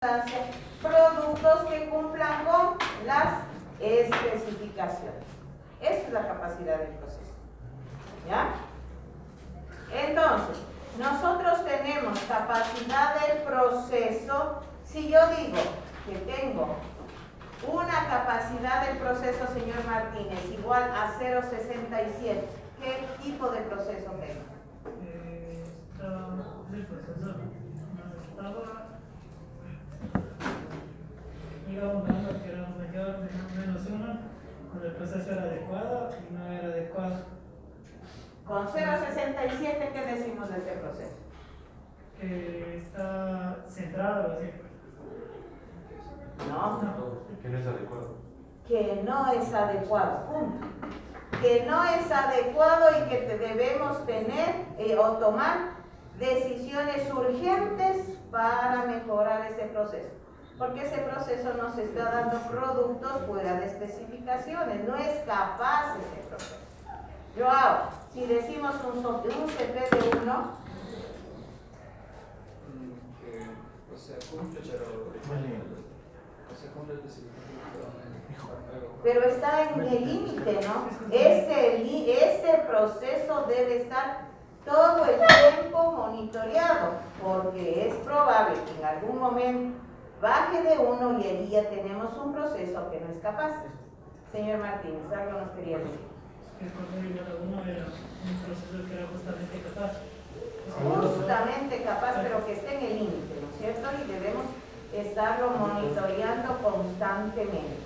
productos que cumplan con las especificaciones. Esta es la capacidad del proceso. ¿Ya? Entonces, nosotros tenemos capacidad del proceso. Si yo digo que tengo una capacidad del proceso, señor Martínez, igual a 0,67, ¿qué tipo de proceso tengo? El proceso estaba, digamos, dando que era mayor, menos 1, cuando el proceso era adecuado y no era adecuado. Con 0,67, ¿qué decimos de ese proceso? Que está centrado, así. No. Que no es adecuado. Que no es adecuado, punto. Que no es adecuado y que debemos tener o tomar decisiones urgentes para mejorar ese proceso. Porque ese proceso nos está dando productos fuera de especificaciones, no es capaz ese proceso. Yo hago, si decimos un CP de 1, o sea, cumple, pero está en el límite, ¿no? Ese proceso debe estar todo el tiempo monitoreado, porque es probable que en algún momento baje de 1 y ahí ya tenemos un proceso que no es capaz. Señor Martínez, algo nos quería decir. Que cuando llegó a 1 era un proceso que era justamente capaz. Justamente capaz, pero que esté en el límite, ¿no es cierto? Y debemos estarlo monitoreando constantemente,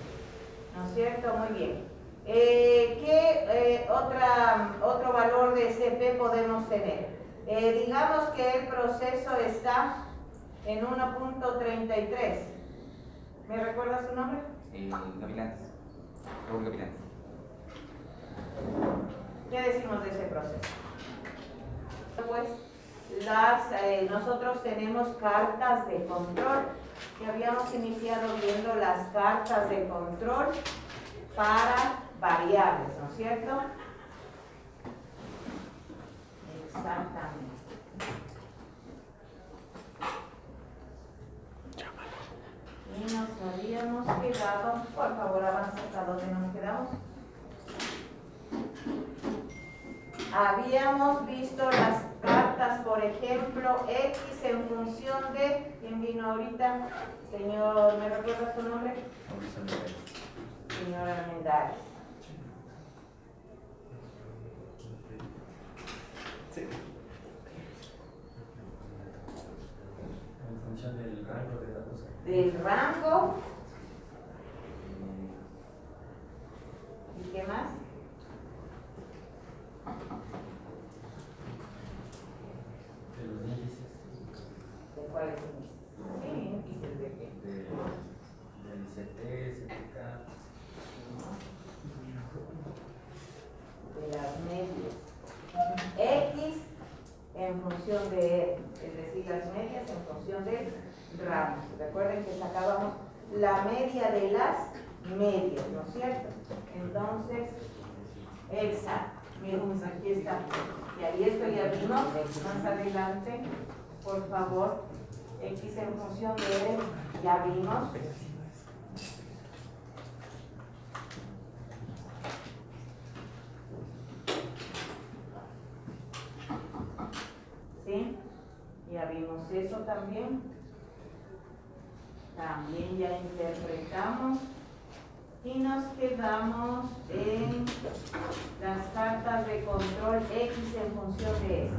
¿no es cierto? Muy bien. ¿Qué otro valor de CP podemos tener? Digamos que el proceso está en 1.33. ¿Me recuerda su nombre? Gavilanes. Raúl Gavilanes. ¿Qué decimos de ese proceso? Pues nosotros tenemos cartas de control, que habíamos iniciado viendo las cartas de control para variables, ¿no es cierto? Exactamente. Y nos habíamos quedado, por favor avanza hasta donde nos quedamos. Habíamos visto las cartas, por ejemplo, X en función de, ¿quién vino ahorita? Señor, ¿me recuerda su nombre? Señor Armendáriz. Sí. En función del rango de datos. Del rango. ¿Y qué más? De los índices. ¿De cuáles índices? Sí, índices de qué. Del CT, CTK. De las medias. X en función de, es decir, las medias en función de ramos. Recuerden que sacábamos la media de las medias, ¿no es cierto? Entonces, exacto. Miren, aquí está. Y ahí esto ya vimos. Más adelante, por favor. X en función de R, ya vimos. ¿Sí? Ya vimos eso también. También ya interpretamos. Y nos quedamos en las cartas de control X en función de S.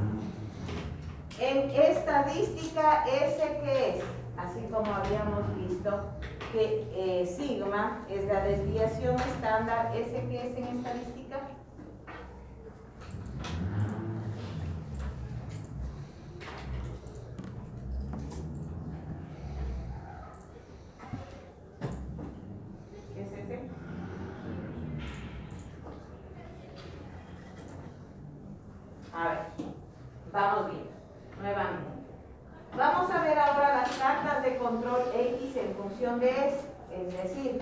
En estadística, ¿S qué es? Así como habíamos visto que sigma es la desviación estándar, ¿S qué es en estadística? ¿Qué es ese? A ver, vamos bien, nuevamente. Vamos a ver ahora las cartas de control X en función de S, es decir,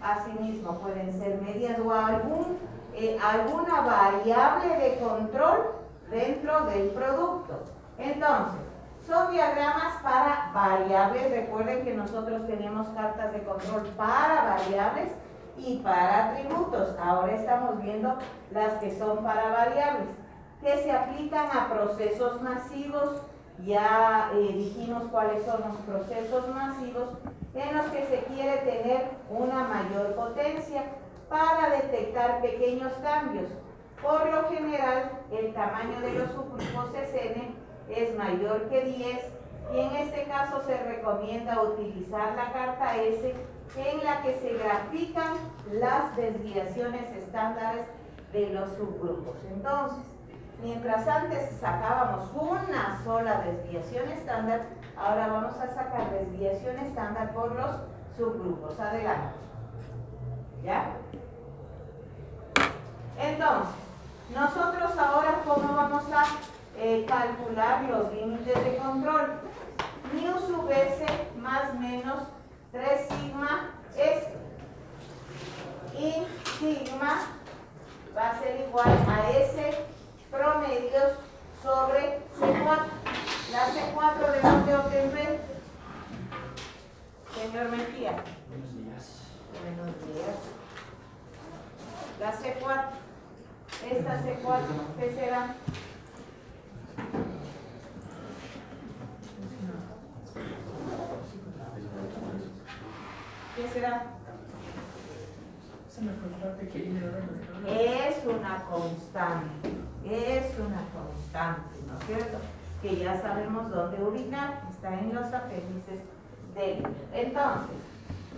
asimismo pueden ser medias o alguna variable de control dentro del producto. Entonces, Son diagramas para variables. Recuerden que nosotros tenemos cartas de control para variables y para atributos. Ahora estamos viendo las que son para variables, que se aplican a procesos masivos. Ya dijimos cuáles son los procesos masivos en los que se quiere tener una mayor potencia para detectar pequeños cambios. Por lo general, el tamaño de los subgrupos Sn es mayor que 10 y en este caso se recomienda utilizar la carta S en la que se grafican las desviaciones estándares de los subgrupos. Entonces, mientras antes sacábamos una sola desviación estándar, ahora vamos a sacar desviación estándar por los subgrupos. Adelante. ¿Ya? Entonces, nosotros ahora, ¿cómo vamos a calcular los límites de control? Mu sub S más menos 3 sigma S. Y sigma va a ser igual a S promedios sobre C4. La C4, ¿de dónde obtendré? Señor Mejía. Buenos días. Buenos días. La C4. Esta C4, ¿qué será? ¿Qué será? Es una constante que viene ahora en los tablas. Es una constante, ¿no es cierto? Que ya sabemos dónde ubicar, está en los apéndices del. Entonces,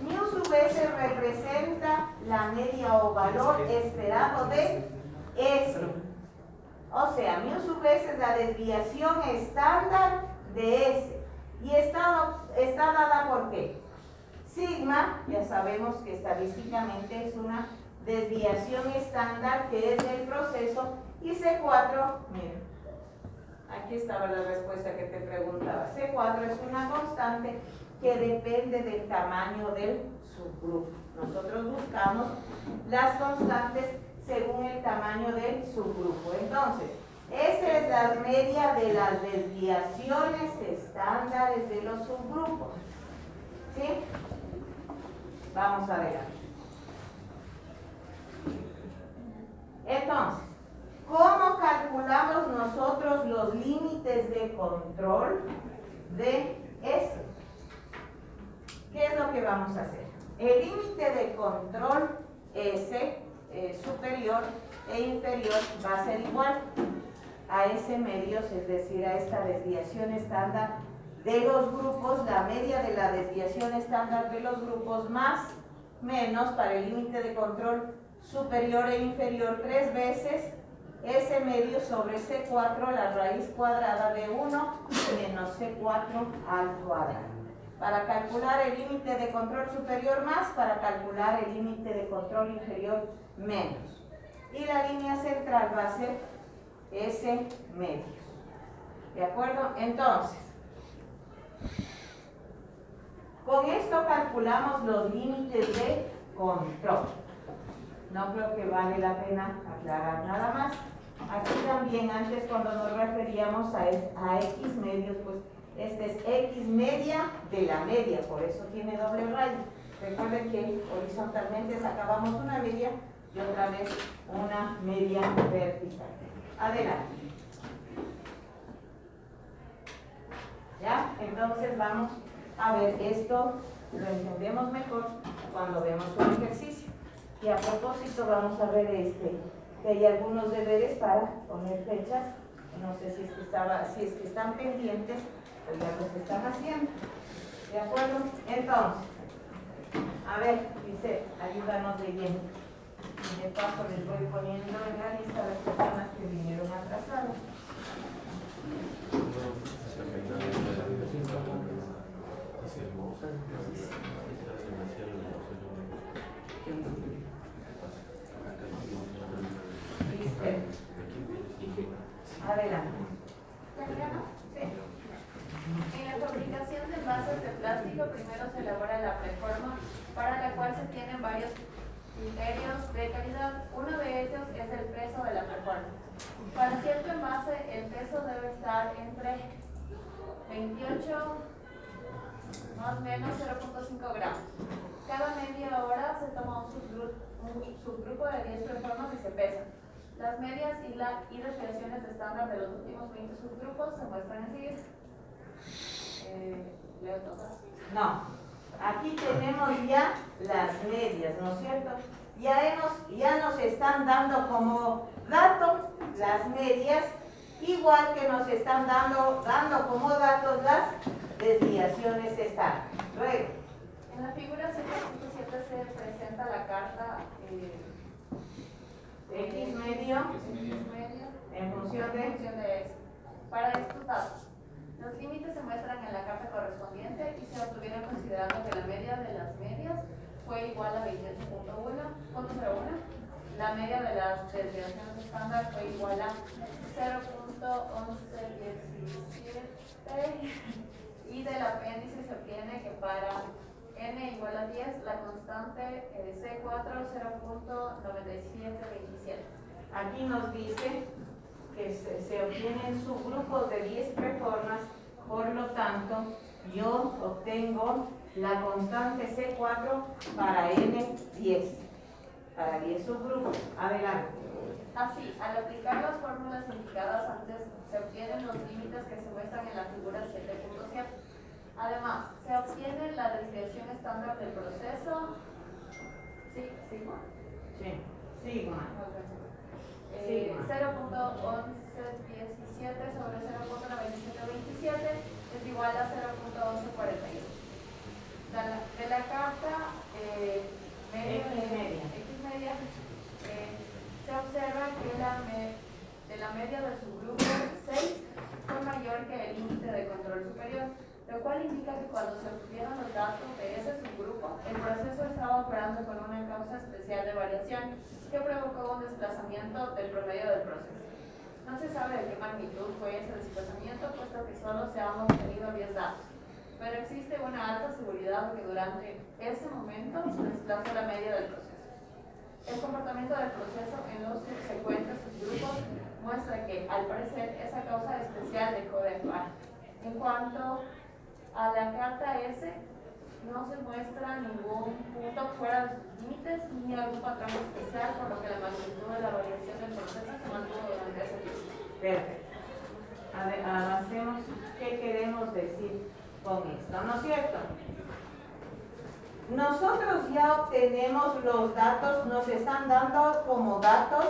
mu sub S representa la media o valor esperado de S. O sea, mu sub S es la desviación estándar de S. ¿Y está dada por qué? Sigma, ya sabemos que estadísticamente es una desviación estándar que es del proceso, y C4, miren, aquí estaba la respuesta que te preguntaba. C4 es una constante que depende del tamaño del subgrupo. Nosotros buscamos las constantes según el tamaño del subgrupo. Entonces, esa es la media de las desviaciones estándares de los subgrupos. ¿Sí? Vamos a ver. Entonces, ¿cómo calculamos nosotros los límites de control de S? ¿Qué es lo que vamos a hacer? El límite de control S superior e inferior va a ser igual a S medios, es decir, a esta desviación estándar de los grupos, la media de la desviación estándar de los grupos más menos para el límite de control superior e inferior 3 veces S medio sobre C4, la raíz cuadrada de 1 menos C4 al cuadrado. Para calcular el límite de control superior más, para calcular el límite de control inferior menos. Y la línea central va a ser S medios. ¿De acuerdo? Entonces, con esto calculamos los límites de control. No creo que vale la pena aclarar nada más. Aquí también antes cuando nos referíamos a X medios, pues este es X media de la media, por eso tiene doble rayo. Recuerden que horizontalmente sacábamos una media y otra vez una media vertical. Adelante. ¿Ya? Entonces vamos a ver esto, lo entendemos mejor cuando vemos un ejercicio. Y a propósito vamos a ver que hay algunos deberes para poner fechas. No sé si es que están pendientes o ya los están haciendo. ¿De acuerdo? Entonces, a ver, dice, ayúdanos leyendo. Y de paso les voy poniendo en la lista las personas que vinieron atrasadas. Adelante. Sí. En la fabricación de envases de plástico primero se elabora la preforma, para la cual se tienen varios criterios de calidad. Uno de ellos es el peso de la preforma. Para cierto envase el peso debe estar entre 28 más o menos 0.5 gramos. Cada media hora se toma un subgrupo de 10 preformas y se pesan. Las medias y desviaciones estándar de los últimos 20 subgrupos se muestran en siguiente. ¿Leo todas? No, aquí tenemos ya las medias, ¿no es cierto? Ya nos están dando como dato las medias, igual que nos están dando como datos las desviaciones estándar. Luego, en la figura 7.7 se presenta la carta X medio en función de eso. Para estos datos, los límites se muestran en la carta correspondiente y se obtuvieron considerando que la media de las medias fue igual a 28.1. La media de las desviaciones estándar fue igual a 0.1117 y del apéndice se obtiene que para n igual a 10 la constante C4 0.9727. aquí nos dice que se obtienen subgrupos de 10 preformas, por lo tanto yo obtengo la constante C4 para N10, para 10 subgrupos. Adelante. Así, al aplicar las fórmulas indicadas antes, se obtienen los límites que se muestran en la figura 7.7. Además, se obtiene la desviación estándar del proceso. ¿Sí? ¿Sigma? Sí, sigma. 0.1117 sobre 0.9727 es igual a 0.1141. De la carta X media. Se observa que de la media del subgrupo 6 fue mayor que el límite de control superior, lo cual indica que cuando se obtuvieron los datos de ese subgrupo, el proceso estaba operando con una causa especial de variación que provocó un desplazamiento del promedio del proceso. No se sabe de qué magnitud fue ese desplazamiento, puesto que solo se han obtenido 10 datos, pero existe una alta seguridad de que durante ese momento se desplazó la media del proceso. El comportamiento del proceso en los subsecuentes subgrupos muestra que, al parecer, esa causa especial dejó de actuar. En cuanto a la carta S, no se muestra ningún punto fuera de sus límites ni algún patrón especial, por lo que la magnitud de la variación del proceso se mantuvo durante ese tiempo. Perfecto. Avancemos. ¿Qué queremos decir con esto? ¿No es cierto? Nosotros ya obtenemos los datos, nos están dando como datos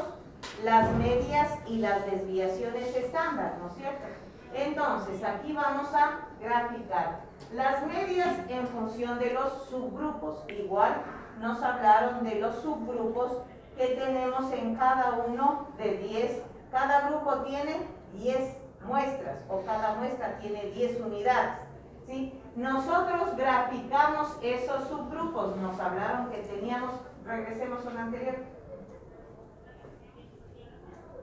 las medias y las desviaciones estándar, ¿no es cierto? Entonces, aquí vamos a graficar las medias en función de los subgrupos. Igual nos hablaron de los subgrupos que tenemos en cada uno de 10. Cada grupo tiene 10 muestras o cada muestra tiene 10 unidades. ¿Sí? Nosotros graficamos esos subgrupos. Nos hablaron que teníamos, regresemos a la anterior.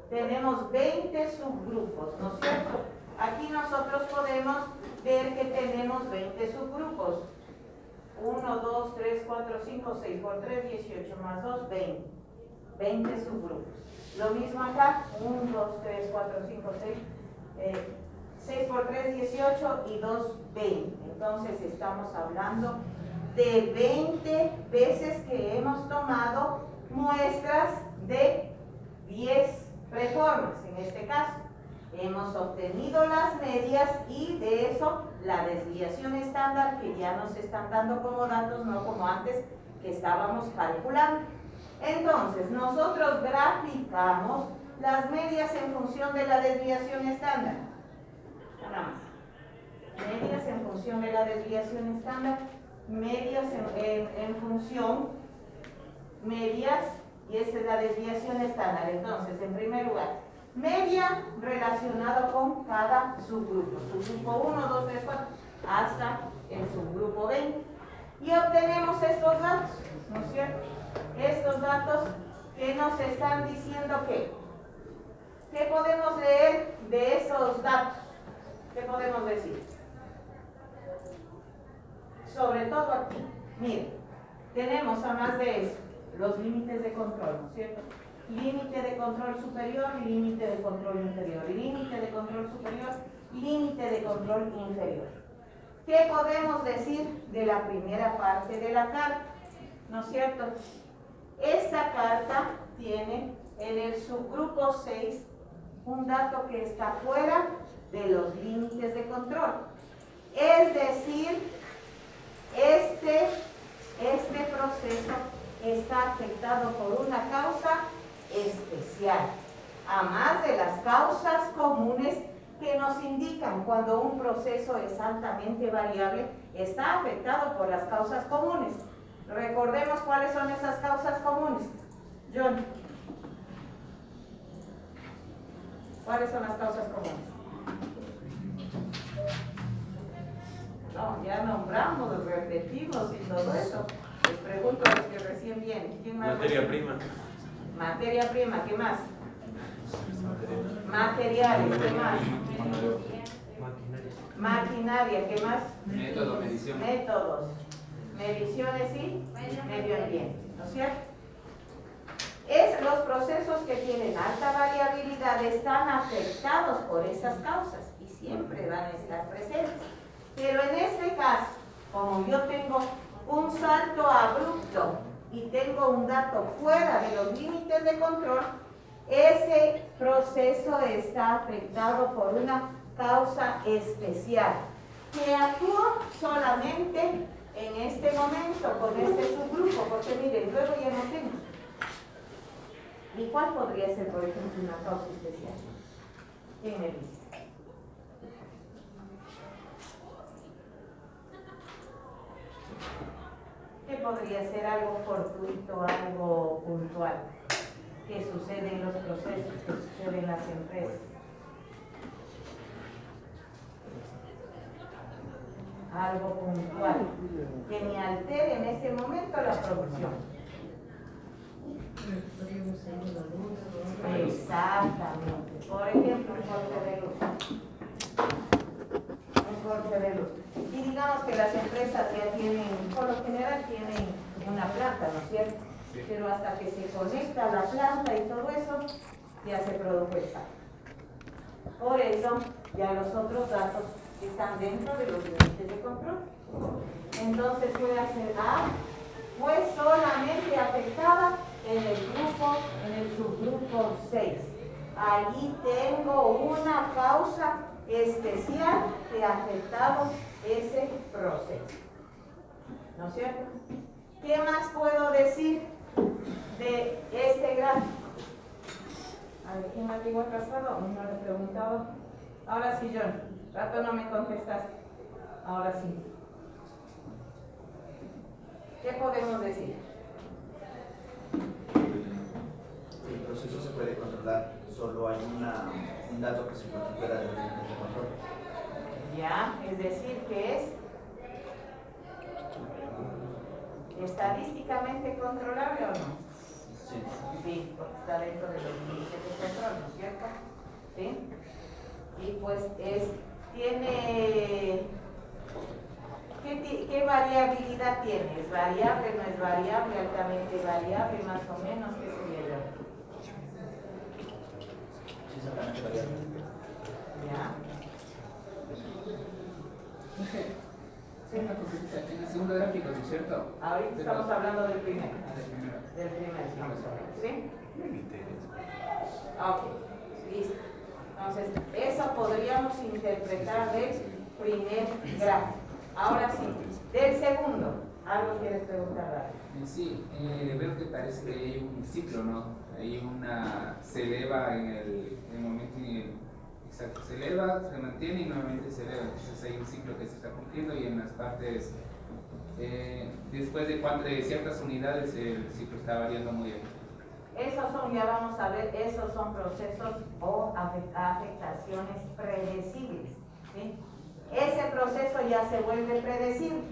Tenemos 20 subgrupos, ¿no es cierto? Aquí nosotros podemos ver que tenemos 20 subgrupos. 1, 2, 3, 4, 5, 6 por 3, 18 más 2, 20. 20 subgrupos. Lo mismo acá, 1, 2, 3, 4, 5, 6. 6 por 3, 18 y 2, 20. Entonces estamos hablando de 20 veces que hemos tomado muestras de 10 preformas. En este caso, hemos obtenido las medias y de eso la desviación estándar que ya nos están dando como datos, no como antes que estábamos calculando. Entonces, nosotros graficamos las medias en función de la desviación estándar. Nada más. Medias en función de la desviación estándar, medias en función, medias, y esta es la desviación estándar. Entonces, en primer lugar, media relacionada con cada subgrupo. Subgrupo 1, 2, 3, 4, hasta el subgrupo 20. Y obtenemos estos datos, ¿no es cierto? Estos datos que nos están diciendo ¿qué podemos leer de esos datos? ¿Qué podemos decir? Sobre todo aquí, miren, tenemos además de eso, los límites de control, ¿no es cierto? Límite de control superior y límite de control inferior. Límite de control superior límite de control inferior. ¿Qué podemos decir de la primera parte de la carta? ¿No es cierto? Esta carta tiene en el subgrupo 6 un dato que está fuera de los límites de control. Es decir, este proceso está afectado por una causa especial, a más de las causas comunes que nos indican cuando un proceso es altamente variable, está afectado por las causas comunes. Recordemos cuáles son esas causas comunes. John, ¿cuáles son las causas comunes? No, ya nombramos, repetimos y todo eso. Les pregunto a los que recién vienen. ¿Quién más? Materia prima. Materia prima, ¿qué más? Materiales, ¿qué más? Maquinaria, ¿qué más? Método, medición. Métodos, mediciones y medio ambiente, ¿no es cierto? Los procesos que tienen alta variabilidad están afectados por esas causas y siempre van a estar presentes. Pero en este caso, como yo tengo un salto abrupto y tengo un dato fuera de los límites de control, ese proceso está afectado por una causa especial que actúa solamente en este momento con este subgrupo, porque miren, luego ya no tengo. ¿Y cuál podría ser, por ejemplo, una causa especial? ¿Quién me dice? ¿Qué podría ser algo fortuito, algo puntual? ¿Qué sucede en los procesos, que sucede en las empresas? Algo puntual, que me altere en ese momento la producción. Exactamente. Por ejemplo, un corte de luz. Un corte de luz. Y digamos que las empresas ya tienen, por lo general tienen una planta, ¿no es cierto? Sí. Pero hasta que se conecta la planta y todo eso, ya se produjo el salto. Por eso, ya los otros datos están dentro de los límites de control. Entonces voy a hacer A, fue solamente afectada en el subgrupo 6. Allí tengo una causa especial que ha afectado ese proceso. ¿No es cierto? ¿Qué más puedo decir de este gráfico? A ver, ¿quién me dijo atrasado? No le he preguntado. Ahora sí, John. Rato no me contestaste. Ahora sí. ¿Qué podemos decir? El proceso se puede controlar, solo hay un dato que se encuentra fuera del límite de control. Ya, es decir, que es estadísticamente controlable o no. Sí. Sí, porque está dentro de los límites de control, ¿no es cierto? Sí. Y pues tiene, ¿qué variabilidad tiene? ¿Es variable, no es variable, altamente variable, más o menos? ¿Qué sería yo? Sí, es altamente variable. ¿Ya? Sí, una cosita. En el segundo gráfico, ¿no es cierto? Ahorita estamos hablando del primero. del primero. Del primer, ¿sí? Ok, listo. Entonces, eso podríamos interpretar del primer gráfico. Ahora sí, del segundo. ¿Algo quieres preguntar, David? Sí, veo que parece que hay un ciclo, ¿no? Hay se eleva en el momento exacto, se eleva, se mantiene y nuevamente se eleva. Entonces hay un ciclo que se está cumpliendo y en las partes, después de ciertas unidades, el ciclo está variando muy bien. Esos son, ya vamos a ver, esos son procesos o afectaciones predecibles, ¿sí? Ese proceso ya se vuelve predecible.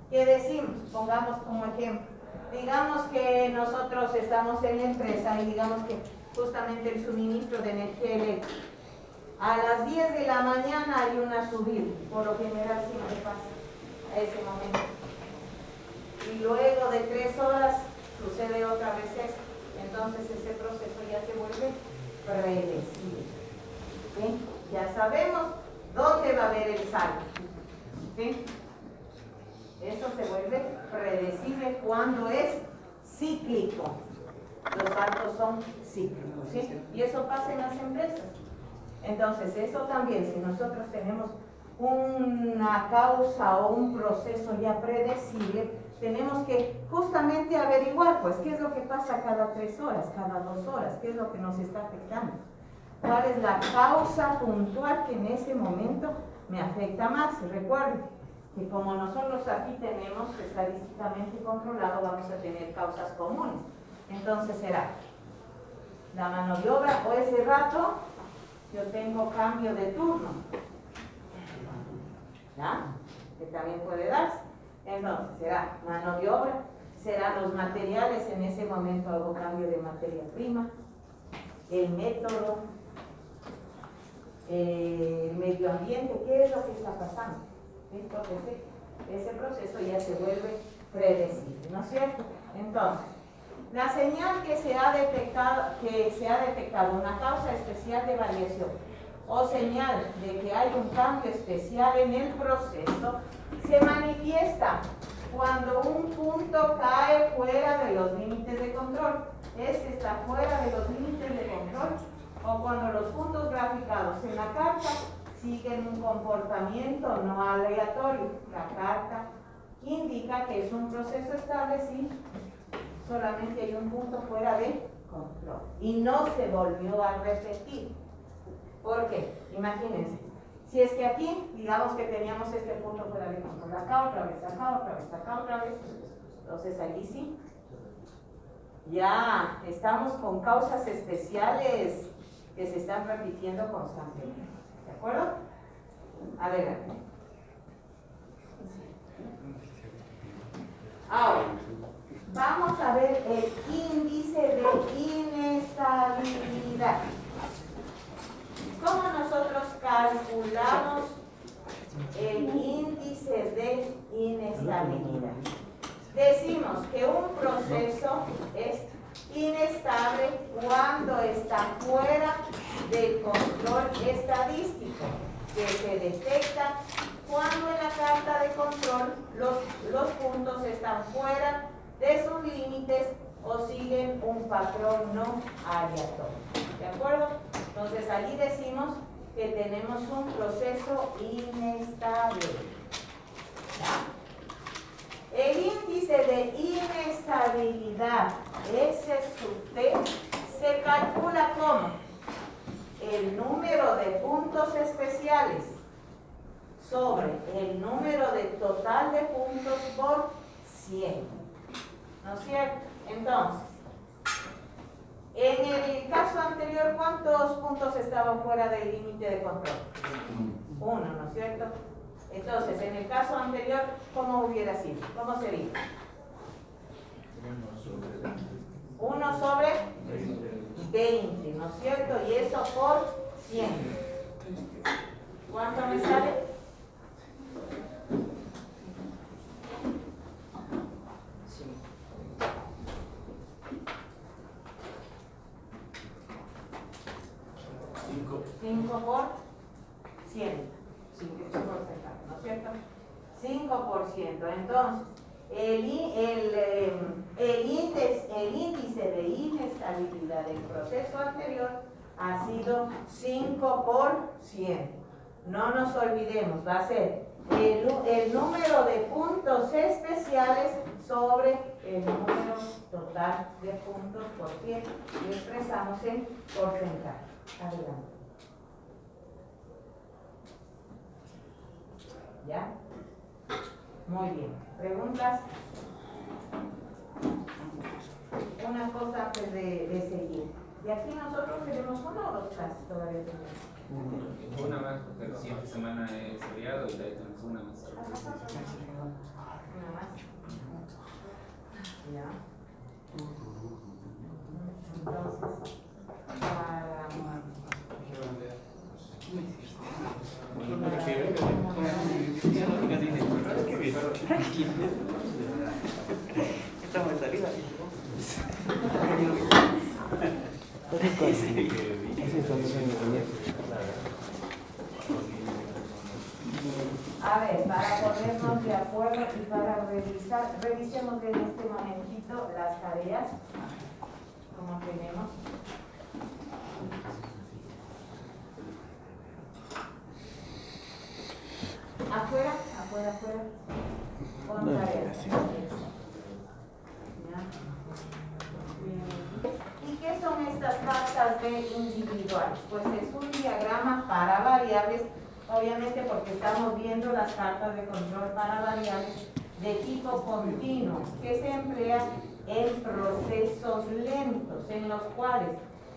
¿Qué decimos? Pongamos como ejemplo. Digamos que nosotros estamos en la empresa y digamos que justamente el suministro de energía eléctrica. A las 10 de la mañana hay una subida, por lo general siempre pasa a ese momento. Y luego de 3 horas sucede otra vez esto. Entonces ese proceso ya se vuelve predecible. ¿Sí? Ya sabemos ¿Dónde va a haber el saldo? ¿Sí? Eso se vuelve predecible cuando es cíclico. Los saltos son cíclicos, ¿sí? Y eso pasa en las empresas. Entonces, eso también, si nosotros tenemos una causa o un proceso ya predecible, tenemos que justamente averiguar, pues, qué es lo que pasa cada 3 horas, cada 2 horas, qué es lo que nos está afectando. ¿Cuál es la causa puntual que en ese momento me afecta más? Recuerden que como nosotros aquí tenemos estadísticamente controlado, vamos a tener causas comunes. Entonces será la mano de obra, o ese rato yo tengo cambio de turno, ¿ya? Que también puede darse. Entonces será mano de obra, serán los materiales, en ese momento hago cambio de materia prima, el método, el medio ambiente, ¿qué es lo que está pasando? Entonces ese proceso ya se vuelve predecible, ¿no es cierto? Entonces, la señal que se ha detectado una causa especial de variación o señal de que hay un cambio especial en el proceso se manifiesta cuando un punto cae fuera de los límites de control. Este está fuera de los límites de control, o cuando los puntos graficados en la carta siguen un comportamiento no aleatorio. La carta indica que es un proceso estable si solamente hay un punto fuera de control y no se volvió a repetir. ¿Por qué? Imagínense, si es que aquí, digamos que teníamos este punto fuera de control, acá otra vez, acá otra vez, acá otra vez, entonces allí sí, ya estamos con causas especiales que se están repitiendo constantemente. ¿De acuerdo? Adelante. Ahora, vamos a ver el índice de inestabilidad. ¿Cómo nosotros calculamos el índice de inestabilidad? Decimos que un proceso es inestable cuando está fuera del control estadístico, que se detecta cuando en la carta de control los puntos están fuera de sus límites o siguen un patrón no aleatorio. ¿De acuerdo? Entonces allí decimos que tenemos un proceso inestable. ¿Ya? El índice de inestabilidad, ese sub T, se calcula como el número de puntos especiales sobre el número de total de puntos por 100. ¿No es cierto? Entonces, en el caso anterior, ¿cuántos puntos estaban fuera del límite de control? 1, ¿no es cierto? Entonces, en el caso anterior, ¿cómo hubiera sido? ¿Cómo sería? 1 sobre 20, ¿no es cierto? Y eso por 100. ¿Cuánto me sale? 5 por 100, 5 porcentaje, ¿no es cierto? 5%. Entonces, el índice de inestabilidad del proceso anterior ha sido 5 por 100. No nos olvidemos, va a ser el número de puntos especiales sobre el número total de puntos por 100 y expresamos en porcentaje. Adelante. ¿Ya? Muy bien. ¿Preguntas? Una cosa antes de seguir. Y aquí nosotros tenemos 1 o 2 clases todavía tenemos. Una más, porque la siguiente semana es feriado y la tenemos una más. Una más. Ya. Entonces, Estamos de salida. A ver, para ponernos de acuerdo y para revisar, revisemos en este momentito las tareas, como tenemos. Afuera, con tareas. ¿Y qué son estas cartas de individuales? Pues es un diagrama para variables, obviamente porque estamos viendo las cartas de control para variables de tipo continuo, que se emplea en procesos lentos, en los cuales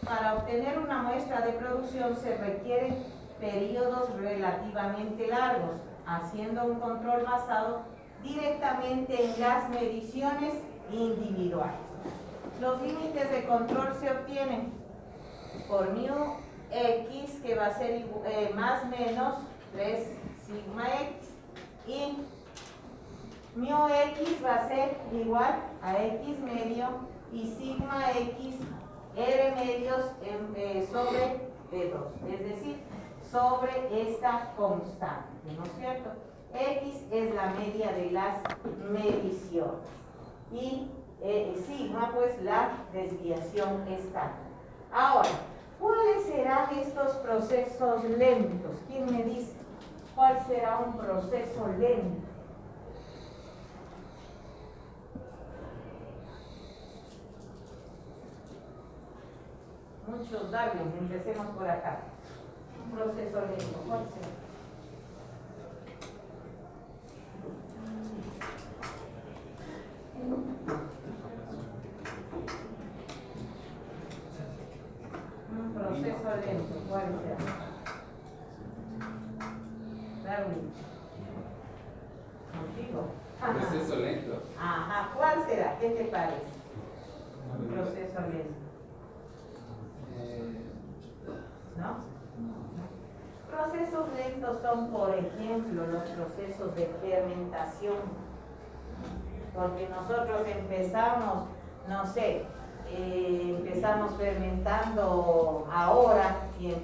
para obtener una muestra de producción se requieren periodos relativamente largos, haciendo un control basado directamente en las mediciones individuales. Los límites de control se obtienen por mu x, que va a ser más menos 3 sigma x, y mu x va a ser igual a x medio y sigma x r medios sobre b2, es decir, sobre esta constante, ¿no es cierto? X es la media de las mediciones y sigma, pues la desviación estándar. Ahora, ¿cuáles serán estos procesos lentos? ¿Quién me dice cuál será un proceso lento? Muchos Darwin, empecemos por acá. Un proceso lento, ¿cuál será? Un proceso lento, ¿cuál será? Darwin. Contigo. Proceso lento. Ajá, ¿cuál será? ¿Qué te parece? Un proceso lento. ¿No? Procesos lentos son, por ejemplo, los procesos de fermentación. Porque nosotros empezamos, no sé, empezamos fermentando ahora y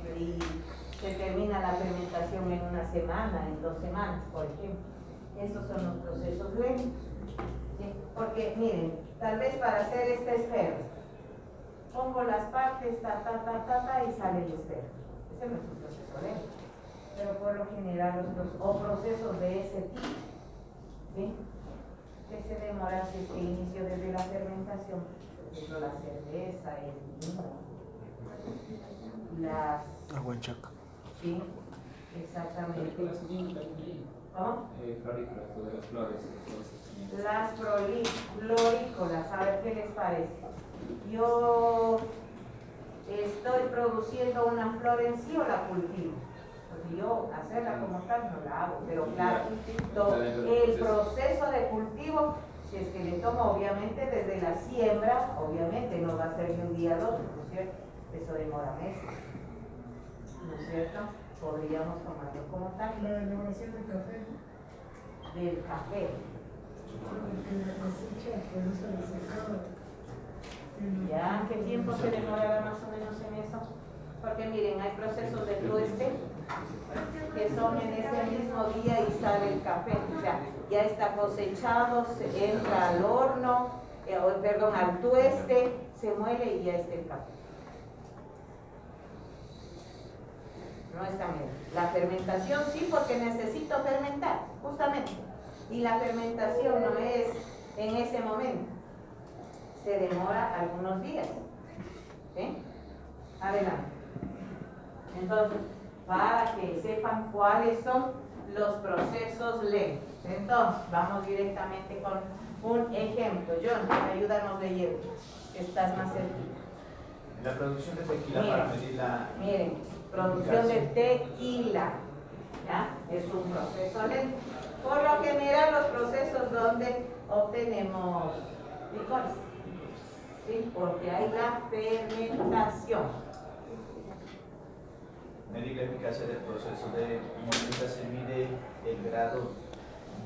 se termina la fermentación en una semana, en 2 semanas, por ejemplo. Esos son los procesos lentos. ¿Sí? Porque, miren, tal vez para hacer esta esfera, pongo las partes, y sale el esfero. Ese no es un proceso lento. Pero por lo general, procesos de ese tipo, ¿sí? Que se demora si se inicio desde la fermentación, por ejemplo, la cerveza, el vino, las... Aguanchaca. Sí, exactamente. ¿Cómo? Florícolas, de las flores. Las florícolas, a ver qué les parece. Yo estoy produciendo una flor en sí o la cultivo. Porque yo hacerla como tal no la hago, pero claro, el proceso de cultivo, si es que le tomo obviamente desde la siembra, obviamente no va a ser de un día al otro, ¿no es cierto? Eso demora meses, ¿no es cierto? Podríamos tomarlo como tal. La elaboración del café. Del café. Porque la cosecha, por eso el secado. ¿Ya? ¿Qué tiempo se demorará más o menos en eso? Porque miren, hay procesos de tueste que son en ese mismo día y sale el café. O sea, ya está cosechado, se entra al horno, al tueste, se muele y ya está el café. No está bien. La fermentación sí, porque necesito fermentar, justamente. Y la fermentación no es en ese momento. Se demora algunos días. ¿Sí? Adelante. Entonces, para que sepan cuáles son los procesos lentos. Entonces, vamos directamente con un ejemplo. John, ayúdanos leyendo. Estás más cerquita. La producción de tequila Miren, para medir la... Miren, producción de tequila, ¿ya? Es un proceso lento. Por lo general, los procesos donde obtenemos licores, ¿sí? Porque hay la fermentación. Medir la eficacia del proceso de molienda se mide el grado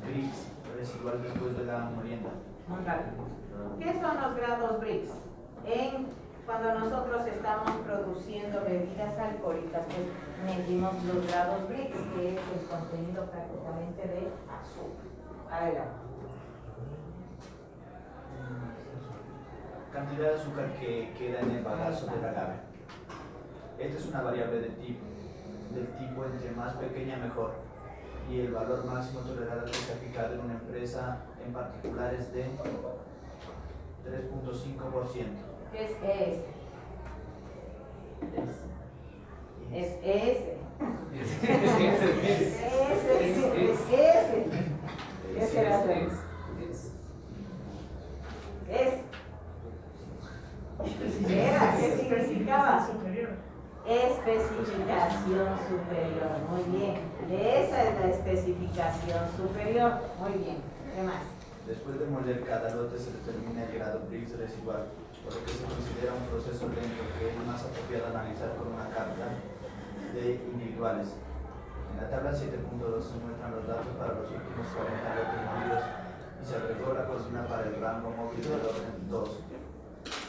Brix residual después de la molienda. Muy rápido. ¿Qué son los grados Brix? En Cuando nosotros estamos produciendo bebidas alcohólicas, pues medimos los grados Brix, que es el contenido prácticamente de azúcar. Adelante. Cantidad de azúcar que queda en el bagazo del agave. Esta es una variable del tipo entre más pequeña mejor, y el valor máximo tolerado que se ha fijado en una empresa en particular es de 3.5%. ¿Qué es ES? Es ES. Ese era el Era, ¿qué significaba? Superior. Especificación superior, muy bien. Esa es la especificación superior, muy bien. ¿Qué más? Después de moler cada lote se determina el grado Brix residual, por lo que se considera un proceso lento que es más apropiado analizar con una carta de individuales. En la tabla 7.2 se muestran los datos para los últimos 40 lotes molidos y se agregó la cocina para el rango móvil del orden 2,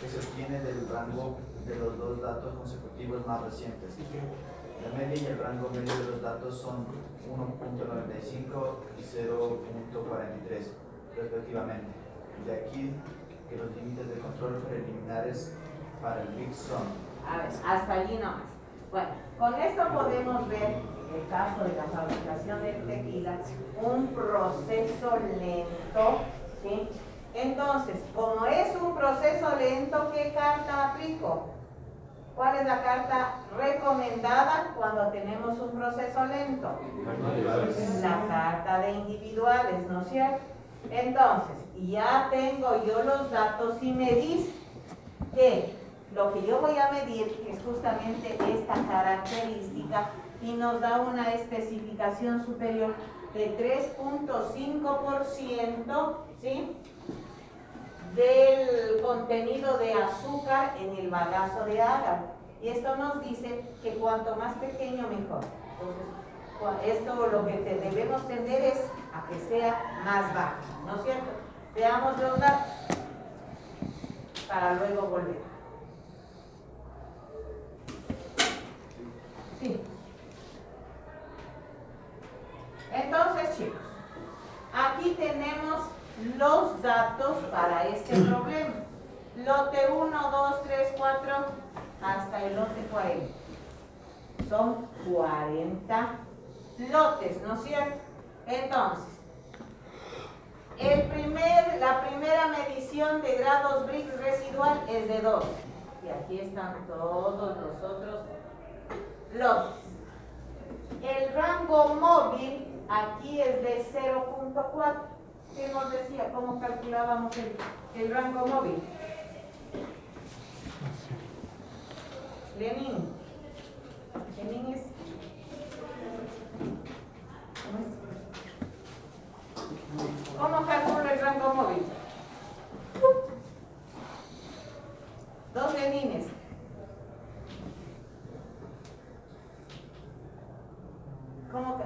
que se obtiene del rango de los dos datos consecutivos más recientes. La media y el rango medio de los datos son 1.95 y 0.43 respectivamente. De aquí que los límites de control preliminares para el Brix son. A ver, hasta allí nomás. Bueno, con esto podemos ver, en el caso de la fabricación del tequila, un proceso lento, ¿sí? Entonces, como es un proceso lento, ¿qué carta aplico? ¿Cuál es la carta recomendada cuando tenemos un proceso lento? La carta de individuales, ¿no es cierto? Entonces, ya tengo yo los datos y me dice que lo que yo voy a medir es justamente esta característica y nos da una especificación superior de 3.5%, ¿sí?, del contenido de azúcar en el bagazo de agave. Y esto nos dice que cuanto más pequeño mejor. Entonces, esto lo que debemos tender es a que sea más bajo, ¿no es cierto? Veamos los datos para luego volver. Sí. Entonces, chicos, aquí tenemos los datos para este problema. Lote 1, 2, 3, 4, hasta el lote 40. Son 40 lotes, ¿no es cierto? Entonces, la primera medición de grados Brix residual es de 2. Y aquí están todos los otros lotes. El rango móvil aquí es de 0.4. ¿Qué nos decía? ¿Cómo calculábamos el rango móvil? Lenin es... ¿Cómo calculo el rango móvil? 2 Lenines. ¿Cómo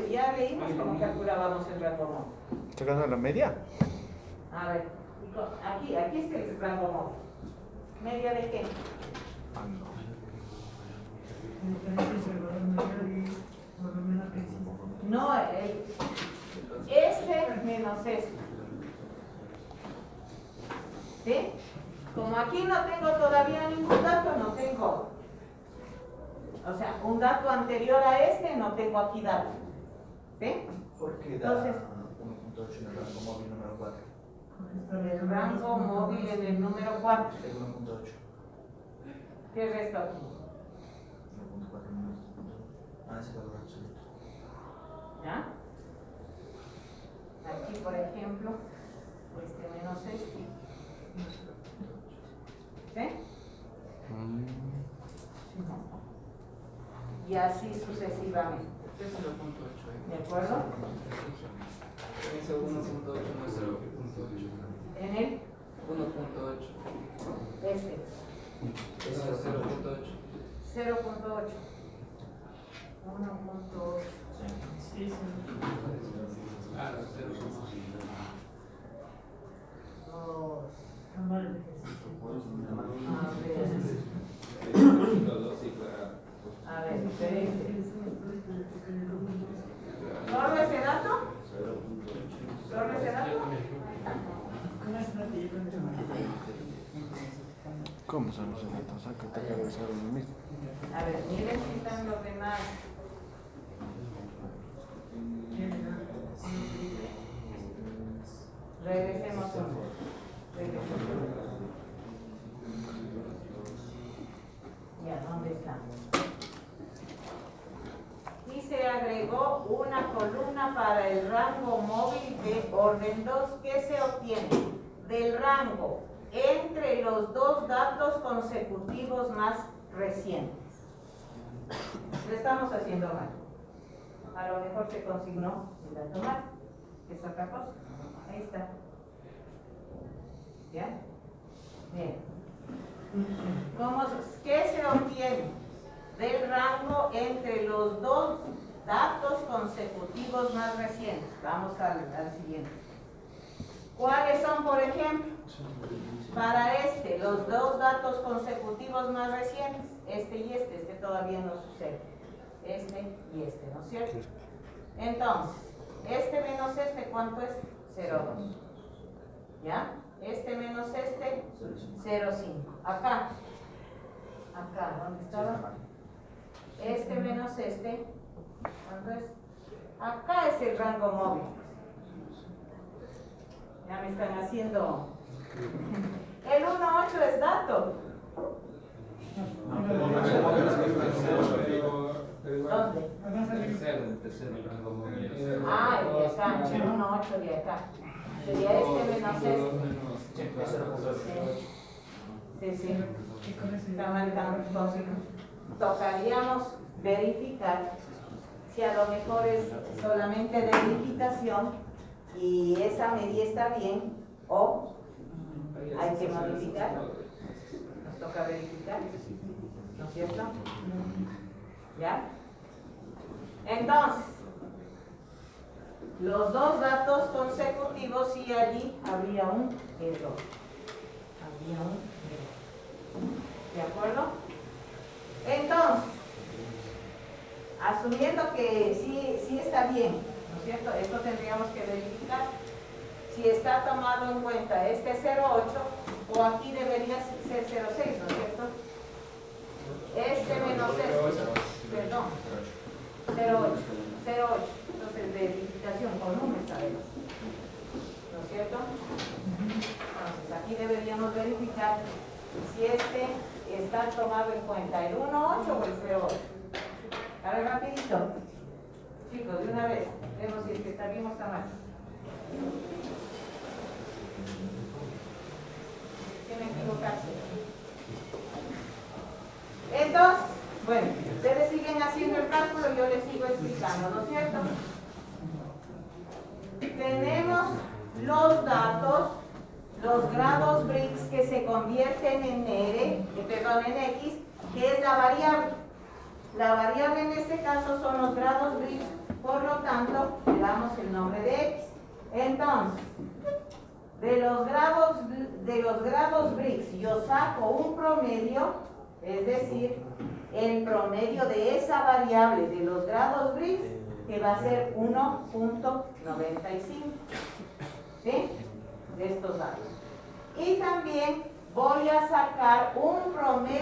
ya leímos cómo calculábamos el rango móvil? ¿Sacando la media? A ver, aquí está el rango móvil. ¿Media de qué? No, este menos este. ¿Sí? Como aquí no tengo todavía ningún dato, no tengo. O sea, un dato anterior a este, no tengo aquí dato. ¿Sí? ¿Por qué da 1.8 en el rango móvil número 4? El rango móvil en el número 4. El 1.8. ¿Qué resta aquí? 1.4 menos 2.8. Ese valor absoluto. ¿Ya? Aquí, por ejemplo, este menos este. ¿Sí? Y así sucesivamente. Es 0.8. ¿De acuerdo? Ese 1.8 no es 0.8. En el 1.8. este. Es 0.8. 0.8. 1.8. Sí, sí. Ah, 0.8. Dos. Está mal. A ver. ¿Cómo son los datos? Saca, te acabo de usar lo mismo. A ver, miren si están los demás. Regresemos un poco. Ya, ¿dónde está? Y se agregó una columna para el rango móvil de orden 2 que se obtiene del rango entre los dos datos consecutivos más recientes. Lo estamos haciendo mal. A lo mejor se consignó el dato mal, que es otra cosa. Ahí está. ¿Ya? Bien. ¿Qué se obtiene del rango entre los dos datos consecutivos más recientes? Vamos al siguiente. ¿Cuáles son, por ejemplo? Para los dos datos consecutivos más recientes, este y este todavía no sucede. Este y este, ¿no es cierto? Entonces, este menos este, ¿cuánto es? 0,2. ¿Ya? Este menos este, 0,5. Acá, ¿dónde estaba? Este menos este, ¿cuánto es? Acá es el rango móvil. Ya me están haciendo. El 1,8 es dato. ¿Dónde? Ah, el de acá, el 1,8 de acá. Sería este menos este. Sí. Está marcando. Entonces, tocaríamos verificar si a lo mejor es solamente de verificación y esa medida está bien o hay que modificar. Nos toca verificar, ¿no es cierto? ¿Ya? Entonces, los dos datos consecutivos y allí habría un error. ¿De acuerdo? Entonces, asumiendo que sí está bien, ¿no es cierto? Esto tendríamos que verificar. Si está tomado en cuenta este 0,8 o aquí debería ser 0,6, ¿no es cierto? Este menos este, perdón, 0,8. Entonces, verificación con números sabemos, ¿no es cierto? Entonces, aquí deberíamos verificar si este está tomado en cuenta el 1,8 o el 0,8. A ver, rapidito. Chicos, de una vez, vemos si es que está bien o está mal. Tienen que equivocarse. Entonces, bueno, ustedes siguen haciendo el cálculo y yo les sigo explicando, ¿no es cierto? Tenemos los datos, los grados Brix que se convierten en en X, que es la variable. La variable en este caso son los grados Brix, por lo tanto, le damos el nombre de X. Entonces, de los grados Brix yo saco un promedio, es decir, el promedio de esa variable de los grados Brix, que va a ser 1.95, ¿sí? De estos datos. Y también voy a sacar un promedio